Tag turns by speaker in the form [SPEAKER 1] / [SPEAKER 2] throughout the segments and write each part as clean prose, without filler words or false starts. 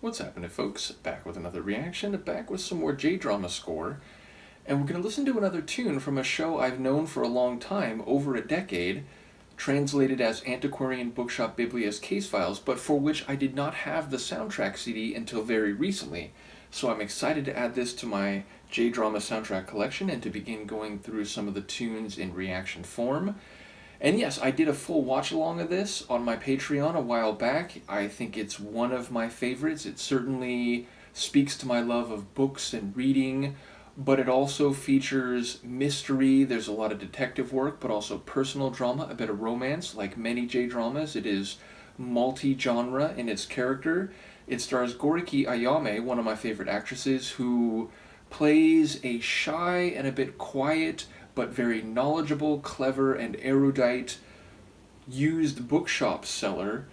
[SPEAKER 1] What's happening, folks? Back with another reaction, back with some more J-drama score, and we're going to listen to another tune from a show I've known for a long time, over a decade, translated as Antiquarian Bookshop Biblia's case files, but for which I did not have the soundtrack CD until very recently. So I'm excited to add this to my J-drama soundtrack collection and to begin going through some of the tunes in reaction form. And yes, I did a full watch-along of this on my Patreon a while back. I think it's one of my favorites. It certainly speaks to my love of books and reading, but it also features mystery. There's a lot of detective work, but also personal drama, a bit of romance. Like many J-dramas, it is multi-genre in its character. It stars Goriki Ayame, one of my favorite actresses, who plays a shy and a bit quiet but very knowledgeable, clever, and erudite used bookshop seller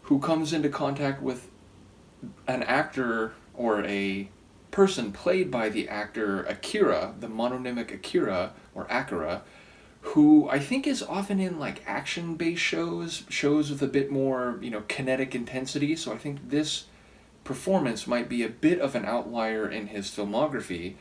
[SPEAKER 1] who comes into contact with an actor or a person played by the actor Akira, the mononymic Akira, or Akira, who I think is often in like action-based shows with a bit more, kinetic intensity, so I think this performance might be a bit of an outlier in his filmography.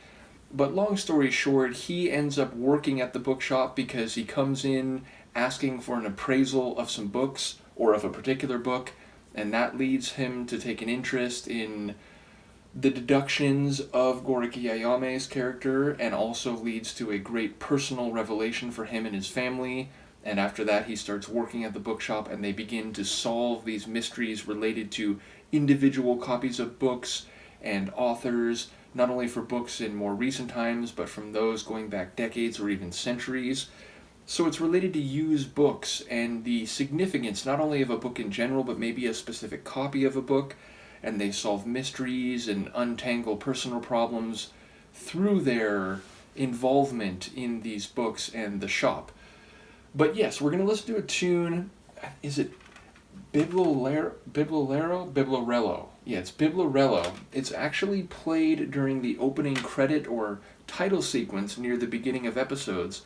[SPEAKER 1] But long story short, he ends up working at the bookshop because he comes in asking for an appraisal of some books, or of a particular book, and that leads him to take an interest in the deductions of Goriki Ayame's character, and also leads to a great personal revelation for him and his family. And after that, he starts working at the bookshop, and they begin to solve these mysteries related to individual copies of books and authors, not only for books in more recent times, but from those going back decades or even centuries. So it's related to used books and the significance not only of a book in general, but maybe a specific copy of a book, and they solve mysteries and untangle personal problems through their involvement in these books and the shop. But yes, we're going to listen to a tune. Is it Biblorelo. Yeah, it's Biblorelo. It's actually played during the opening credit or title sequence near the beginning of episodes.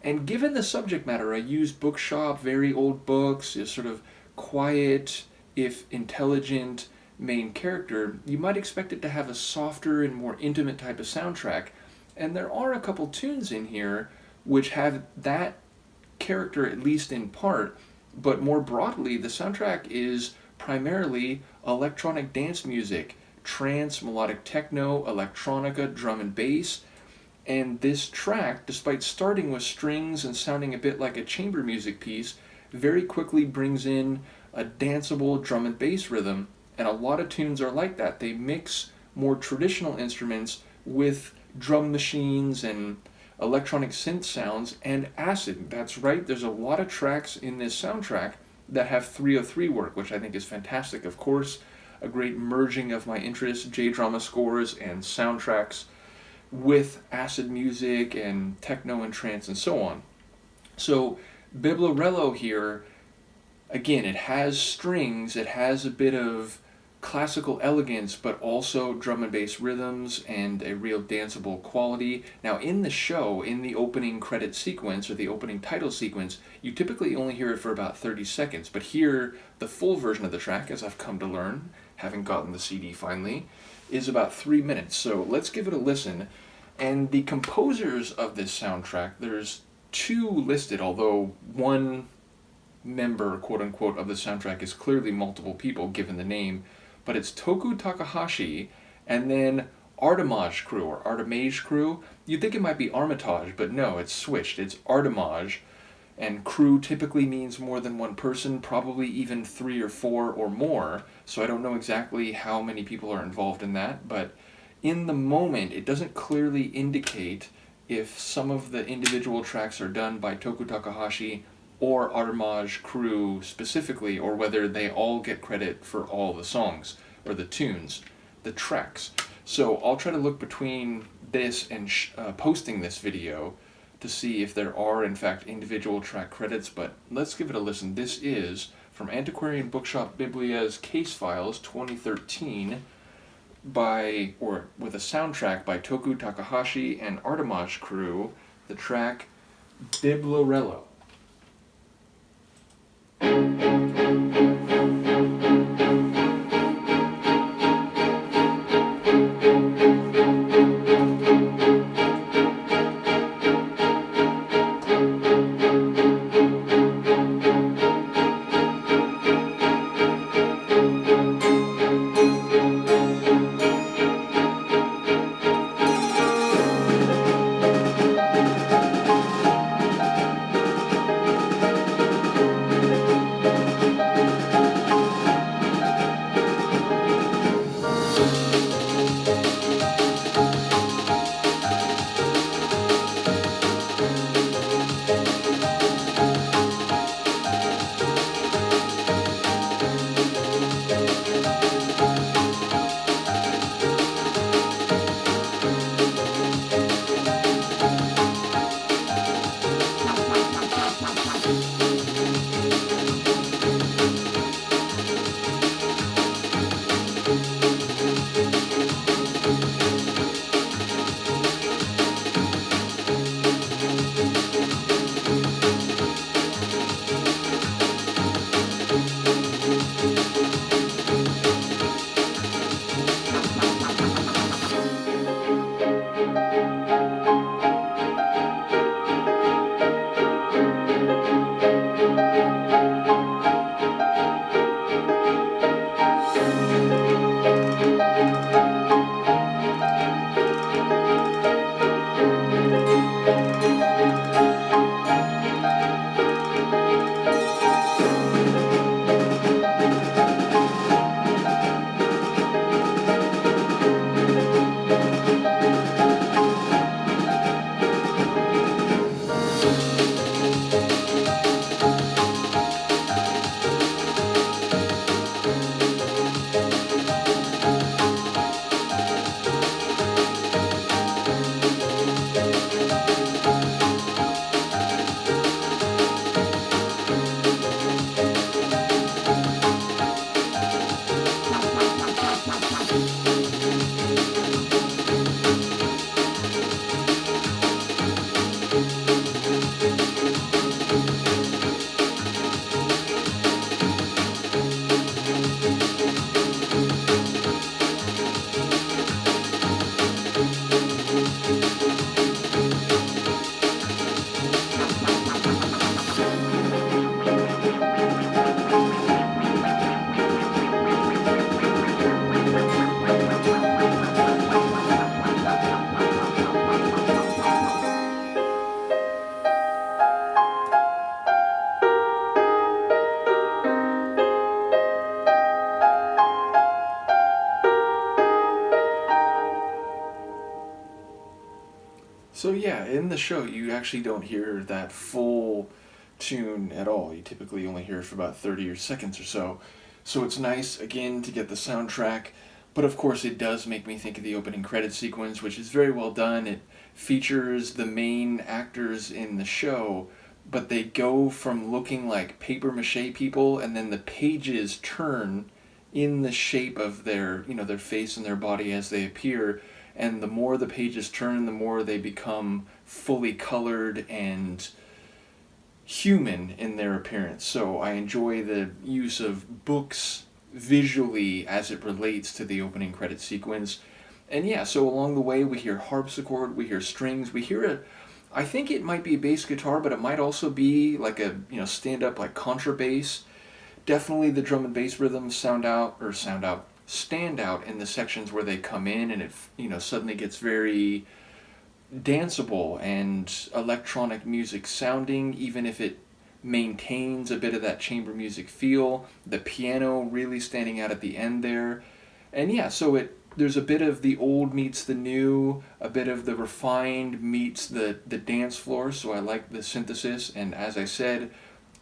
[SPEAKER 1] And given the subject matter, a used bookshop, very old books, a sort of quiet, if intelligent, main character, you might expect it to have a softer and more intimate type of soundtrack. And there are a couple tunes in here which have that character, at least in part. But more broadly, the soundtrack is primarily electronic dance music, trance, melodic techno, electronica, drum and bass. And this track, despite starting with strings and sounding a bit like a chamber music piece, very quickly brings in a danceable drum and bass rhythm. And a lot of tunes are like that. They mix more traditional instruments with drum machines and electronic synth sounds and acid. That's right, there's a lot of tracks in this soundtrack that have 303 work, which I think is fantastic. Of course, a great merging of my interests, J-drama scores and soundtracks with acid music and techno and trance and so on. So Biblorelo here, again, it has strings, it has a bit of classical elegance, but also drum and bass rhythms and a real danceable quality. Now in the show, in the opening credit sequence, or the opening title sequence, you typically only hear it for about 30 seconds, but here, the full version of the track, as I've come to learn, having gotten the CD finally, is about 3 minutes. So let's give it a listen. And the composers of this soundtrack, there's two listed, although one member, quote-unquote, of the soundtrack is clearly multiple people, given the name, but it's Taku Takahashi, and then Artimage Crew, or Artimage Crew. You'd think it might be Armitage, but no, it's switched. It's Artimage, and crew typically means more than one person, probably even 3 or 4 or more, so I don't know exactly how many people are involved in that, but in the moment, it doesn't clearly indicate if some of the individual tracks are done by Taku Takahashi or Artimage Crew specifically, or whether they all get credit for all the songs, or the tunes, the tracks. So I'll try to look between this and posting this video to see if there are in fact individual track credits, but let's give it a listen. This is from Antiquarian Bookshop Biblia's Case Files 2013 with a soundtrack by Taku Takahashi and Artimage Crew, the track Biblorelo. So yeah, in the show you actually don't hear that full tune at all. You typically only hear it for about 30 or seconds or so. So it's nice again to get the soundtrack, but of course it does make me think of the opening credit sequence, which is very well done. It features the main actors in the show, but they go from looking like paper mache people and then the pages turn in the shape of their, their face and their body as they appear, and the more the pages turn, the more they become fully colored and human in their appearance. So I enjoy the use of books visually as it relates to the opening credit sequence. And yeah, so along the way we hear harpsichord, we hear strings, we hear I think it might be a bass guitar, but it might also be like a, stand up like contrabass. Definitely the drum and bass rhythms stand out in the sections where they come in, and it, suddenly gets very danceable and electronic music sounding, even if it maintains a bit of that chamber music feel. The piano really standing out at the end there. And yeah, so there's a bit of the old meets the new, a bit of the refined meets the dance floor, so I like the synthesis. And as I said,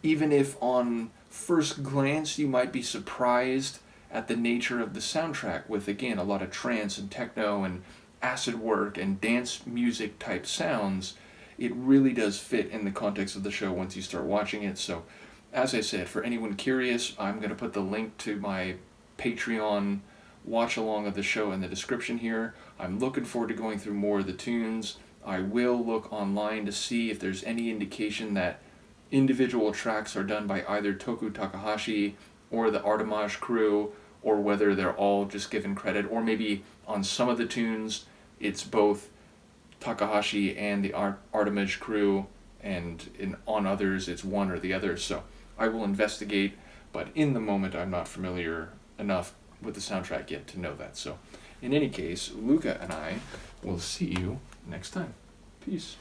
[SPEAKER 1] even if on first glance you might be surprised at the nature of the soundtrack, with again a lot of trance and techno and acid work and dance music type sounds, it really does fit in the context of the show once you start watching it. So as I said, for anyone curious, I'm going to put the link to my Patreon watch along of the show in the description here. I'm looking forward to going through more of the tunes. I will look online to see if there's any indication that individual tracks are done by either Taku Takahashi or the Artimage Crew, or whether they're all just given credit, or maybe on some of the tunes it's both Takahashi and the Artimage Crew, and on others it's one or the other. So I will investigate, but in the moment I'm not familiar enough with the soundtrack yet to know that. So in any case, Luca and I will see you next time. Peace.